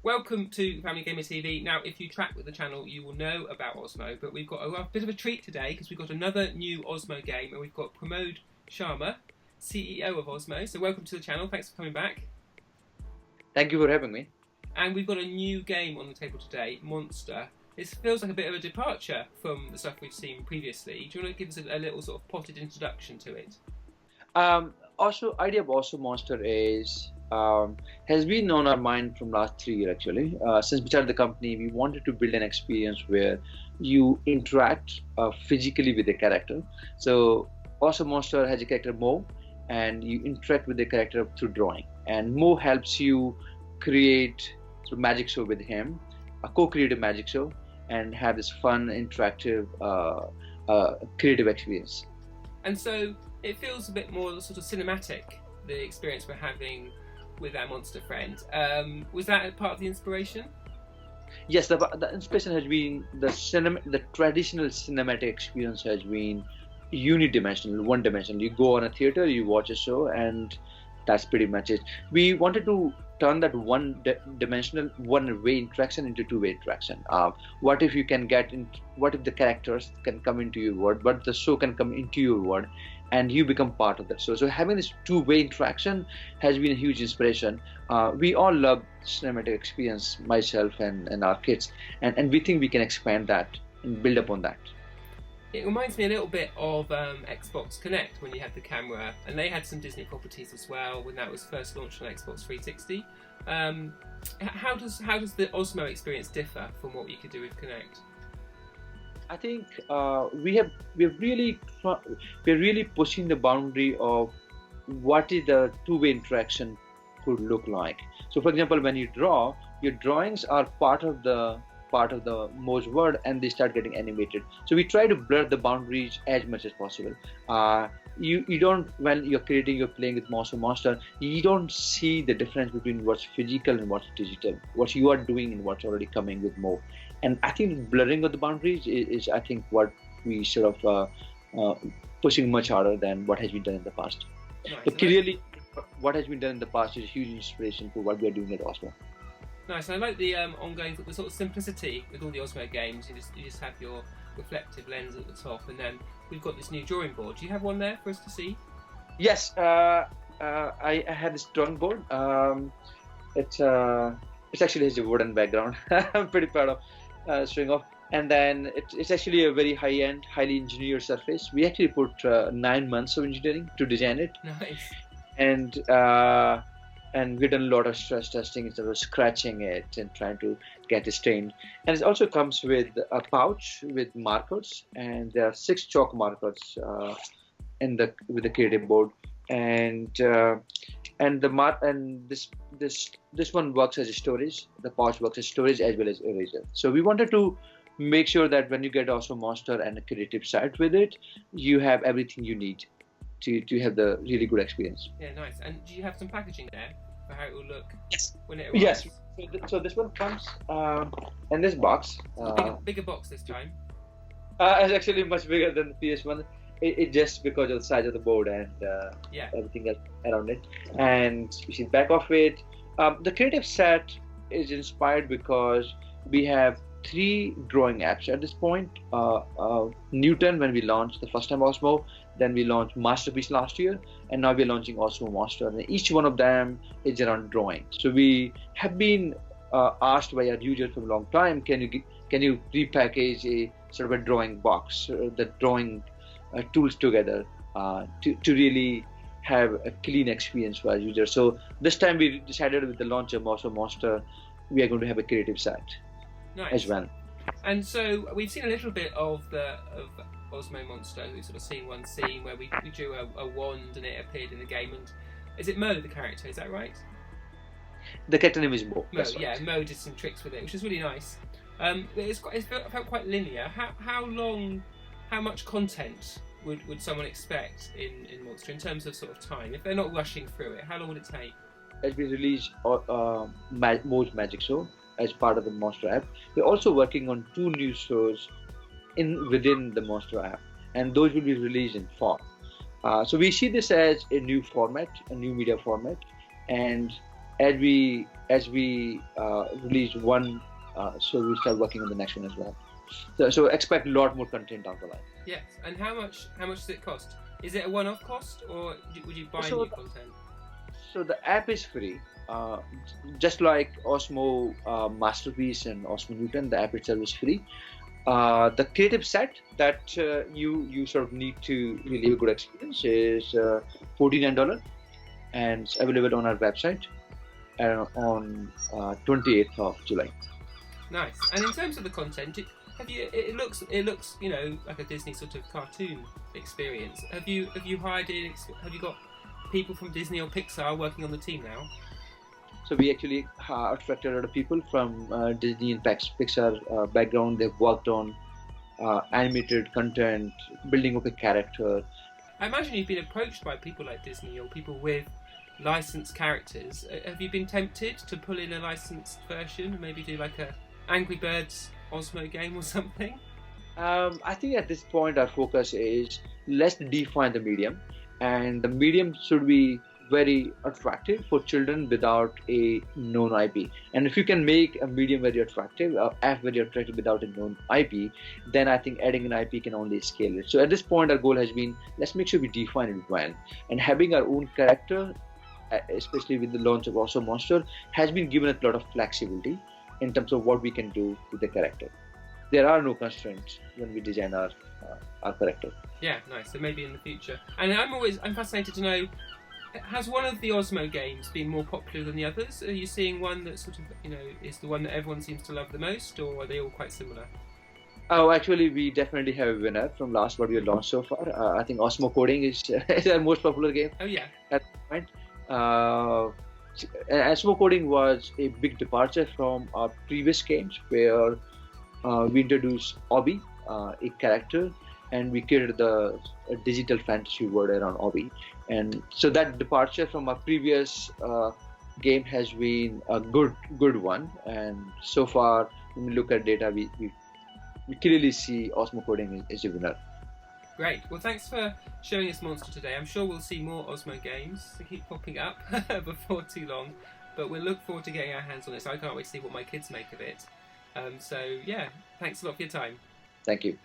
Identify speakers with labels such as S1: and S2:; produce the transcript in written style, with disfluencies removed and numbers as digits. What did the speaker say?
S1: Welcome to Family Gamer TV. Now, if you track with the channel, you will know about Osmo, but we've got a bit of a treat today because we've got another new Osmo game, and we've got Pramod Sharma, CEO of Osmo. So welcome to the channel. Thanks for coming back.
S2: Thank you for having me.
S1: And we've got a new game on the table today, Monster. This feels like a bit of a departure from the stuff we've seen previously. Do you want to give us a little sort of potted introduction to it?
S2: Idea of Osmo Monster is has been on our mind from last 3 years actually. Since we started the company, we wanted to build an experience where you interact physically with the character. So Osmo Monster has a character Mo, and you interact with the character through drawing. And Mo helps you create a magic show with him, co-create a magic show, and have this fun, interactive, creative experience.
S1: And so it feels a bit more sort of cinematic, the experience we're having with our monster friend. Was that part of the inspiration?
S2: Yes, the inspiration has been the traditional cinematic experience has been unidimensional, one-dimensional. You go on a theater, you watch a show, and that's pretty much it. We wanted to turn that one-dimensional, one-way interaction into two-way interaction. What if you can what if the characters can come into your world, but the show can come into your world, and you become part of that show. So having this two-way interaction has been a huge inspiration. We all love cinematic experience, myself and our kids, and we think we can expand that and build upon that.
S1: It reminds me a little bit of Xbox Kinect when you had the camera, and they had some Disney properties as well when that was first launched on Xbox 360. How does the Osmo experience differ from what you could do with Kinect?
S2: I think we're really pushing the boundary of what is the two-way interaction could look like. So, for example, when you draw, your drawings are part of the Mo's world, and they start getting animated. So we try to blur the boundaries as much as possible. You don't, when you're playing with Osmo Monster, you don't see the difference between what's physical and what's digital, what you are doing and what's already coming with Mo. And I think blurring of the boundaries is I think what we sort of pushing much harder than what has been done in the past.
S1: Nice.
S2: So clearly, what has been done in the past is a huge inspiration for what we are doing at Osmo.
S1: Nice. I like the ongoing, the sort of simplicity with all the Osmo games. You just have your reflective lens at the top, and then we've got this new drawing board. Do you have one there for us to see?
S2: Yes, I had this drawing board. It actually has a wooden background. I'm pretty proud of showing off. And then it's actually a very high-end, highly engineered surface. We actually put 9 months of engineering to design it.
S1: Nice.
S2: And we've done a lot of stress testing instead of scratching it and trying to get it stained. And it also comes with a pouch with markers, and there are 6 chalk markers with the creative board. And this one works as a storage. The pouch works as storage as well as eraser. So we wanted to make sure that when you get Osmo Monster and a creative side with it, you have everything you need to have the really good experience.
S1: Yeah, nice. And do you have some packaging there for how it will look when it
S2: arrives?
S1: Yes.
S2: So this one comes in this box.
S1: Bigger box this time.
S2: It's actually much bigger than the PS1. It just because of the size of the board and everything else around it. And you see the back of it. The creative set is inspired because we have 3 drawing apps at this point. Newton, when we launched the first time Osmo, then we launched Masterpiece last year, and now we're launching Osmo Monster. And each one of them is around drawing. So we have been asked by our users for a long time, can you repackage a sort of a drawing box, the drawing tools together to really have a clean experience for our users. So this time we decided with the launch of Osmo Monster, we are going to have a creative side.
S1: Nice.
S2: As well.
S1: And so we've seen a little bit of Osmo Monster. We've sort of seen one scene where we drew a wand and it appeared in the game. And is it Mo, the character? Is that right?
S2: The character name is Mo.
S1: Mo, yeah. Right. Mo did some tricks with it, which was really nice. It felt quite linear. How much content would someone expect in Monster in terms of sort of time? If they're not rushing through it, how long would it take?
S2: As we release Mo's Magic Show as part of the Monster app, we're also working on 2 new shows within the Monster app, and those will be released in fall. So we see this as a new format, a new media format, and as we release one, so we start working on the next one as well. So expect a lot more content down the line.
S1: Yes, and how much does it cost? Is it a one-off cost, or would you buy new content?
S2: So the app is free, just like Osmo Masterpiece and Osmo Newton. The app itself is free. The creative set that you sort of need to really have a good experience is $49, and it's available on our website on 28th of July.
S1: Nice. And in terms of the content, it looks like a Disney sort of cartoon experience. Have you got people from Disney or Pixar working on the team now?
S2: So we actually attracted a lot of people from Disney and Pixar background. They've worked on animated content, building up a character.
S1: I imagine you've been approached by people like Disney or people with licensed characters. Have you been tempted to pull in a licensed version, maybe do like a Angry Birds Osmo game or something?
S2: I think at this point our focus is let's define the medium, and the medium should be very attractive for children without a known IP. And if you can make a medium very attractive, app very attractive without a known IP, then I think adding an IP can only scale it. So at this point our goal has been, let's make sure we define it well. And having our own character, especially with the launch of Osmo Monster, has been given a lot of flexibility in terms of what we can do with the character. There are no constraints when we design our character.
S1: Yeah, nice. So maybe in the future. And I'm fascinated to know, has one of the Osmo games been more popular than the others? Are you seeing one that sort of, is the one that everyone seems to love the most, or are they all quite similar?
S2: Oh, actually, we definitely have a winner from last what we have launched so far. I think Osmo Coding is our most popular game.
S1: Oh yeah.
S2: At this point. Osmo Coding was a big departure from our previous games, where we introduced Obi, a character, and we created a digital fantasy world around Obi. And so that departure from our previous game has been a good one. And so far, when we look at data, we clearly see Osmo Coding is a winner.
S1: Great. Well, thanks for showing us Monster today. I'm sure we'll see more Osmo games to keep popping up before too long. But we'll look forward to getting our hands on it. So I can't wait to see what my kids make of it. So yeah, thanks a lot for your time.
S2: Thank you.